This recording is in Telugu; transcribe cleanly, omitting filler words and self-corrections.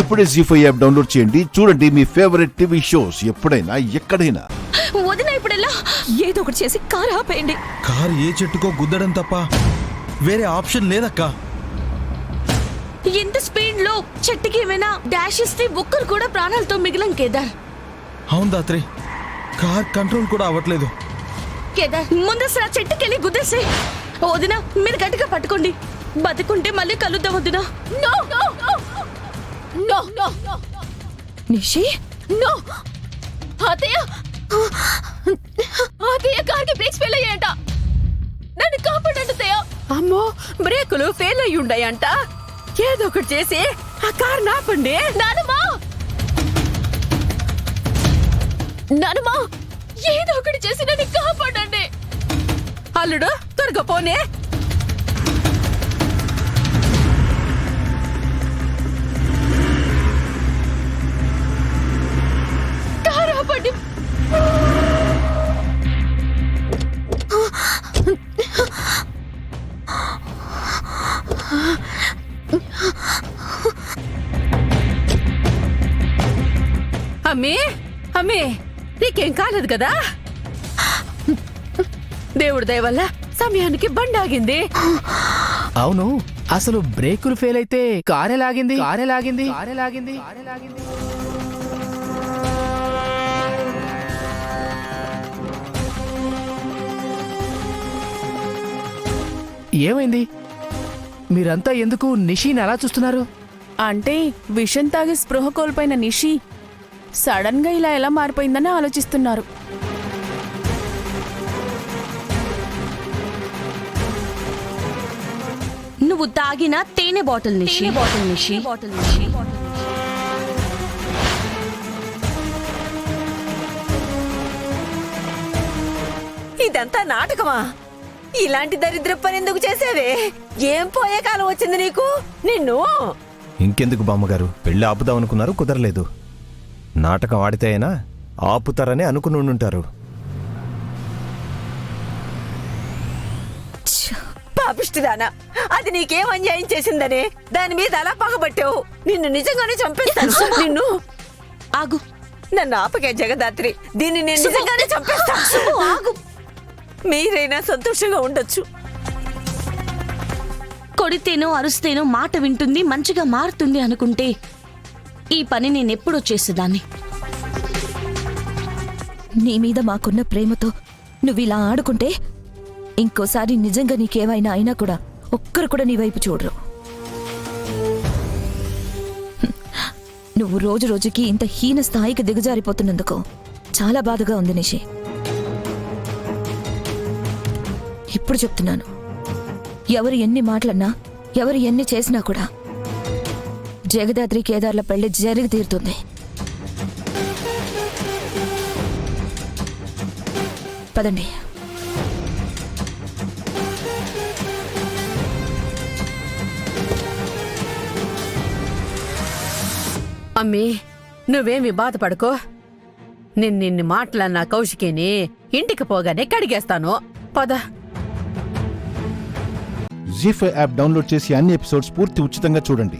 ఇప్పుడే జీ5 యాప్ డౌన్లోడ్ చేయండి. చూడండి మీ ఫేవరెట్ టీవీ షోస్ ఎప్పుడైనా ఎక్కడైనా. వదిన ఇప్పుడెలా ఏదో ఒకటి చేసి కారు ఆపేయండి. కారు ఏ చెట్టుకో గుద్దడం తప్ప వేరే ఆప్షన్ లేదక్కా. ఎంత స్పీడ్ లో చెట్టుకి ఏమైనా డాష్ ఇస్తే ఒక్కరు కూడా ప్రాణాలతో మిగిలం కేదార్. అవును దాత్రి, కార్ కంట్రోల్ కూడా అవ్వట్లేదు. కేదార్ ముందసలు ఆ చెట్టుకెళ్ళి గుద్దేసి. వదిన మీరు గట్టిగా పట్టుకోండి. బతుకుంటే మళ్ళీ కలుద్దాం వదిన. No no no no no నిషి నో. అతయ్య అతయ్య కార్కి బ్రేక్స్ ఫెయిల్ అయ్యాయంట. నన్ను కాపాడండి అత్తయ్య. అమ్మో, బ్రేకులు ఫెయిల్ అయ్యి ఉండాయంట. ఏదో ఒకటి చేసి ఆ కార్ నాపండి. నానమ్మా నానమ్మా ఏదో ఒకటి చేసి నన్ను కాపాడండి. అల్లుడు త్వరగా పోనే. కారు ఆపండి. అమ్మే అమ్మే, నీకేం కాలేదు కదా? దేవుడి దయ వల్ల సమయానికి బండి ఆగింది. అవును, అసలు బ్రేకులు ఫెయిల్ అయితే కారే లాగింది. ఏమైంది? మీరంతా ఎందుకు నిషిని అలా చూస్తున్నారు? అంటే విషం తాగి స్పృహ కోల్పోయిన నిషి సడన్ గా ఇలా ఎలా మారిపోయిందని ఆలోచిస్తున్నారు. నువ్వు తాగిన తేనె బాటిల్ నిషి. ఇదంతా నాటకమా? ఇలాంటి దరిద్ర పని ఎందుకు చేసేవే? ఏం పోయే కాలం వచ్చింది నీకు? నిన్ను ఇంకెందుకు బామ్మగారు, పెళ్లి ఆపుదాం అనుకున్నారు, కుదరలేదు. నాటకం ఆడితే అయినా ఆపుతారని అనుకుని ఉండుంటారు. పాపిష్టిదానా, అది నీకేం అన్యాయం చేసిందనే దాని మీద అలా పగబట్టావు. నిన్ను నిజంగానే చంపేస్తాను. నిన్ను ఆగు. నన్ను ఆపకే జగదాత్రి, దీన్ని నేను నిజంగానే చంపేస్తా. ఆగు. మీరైనా సంతోషంగా ఉండొచ్చు. కొడితేనో అరుస్తేనో మాట వింటుంది, మంచిగా మారుతుంది అనుకుంటే ఈ పని నేనెప్పుడో చేసేదాన్ని. నీ మీద మాకున్న ప్రేమతో నువ్విలా ఆడుకుంటే ఇంకోసారి నిజంగా నీకేమైనా అయినా కూడా ఒక్కరు కూడా నీ వైపు చూడరు. నువ్వు రోజు రోజుకి ఇంత హీన స్థాయికి దిగజారిపోతున్నందుకు చాలా బాధగా ఉంది నిషి. ఇప్పుడు చెప్తున్నాను, ఎవరు ఎన్ని మాటలన్నా, ఎవరు ఎన్ని చేసినా కూడా జగదాద్రి కేదార్ల పెళ్లి జరిగి తీరుతుంది. పదండి. అమ్మీ, నువ్వేమి బాధపడుకో. నిన్ని మాటలన్నా కౌశికేని ఇంటికి పోగానే కడిగేస్తాను. పద. జీ5 యాప్ డౌన్లోడ్ చేసి అన్ని ఎపిసోడ్స్ పూర్తి ఉచితంగా చూడండి.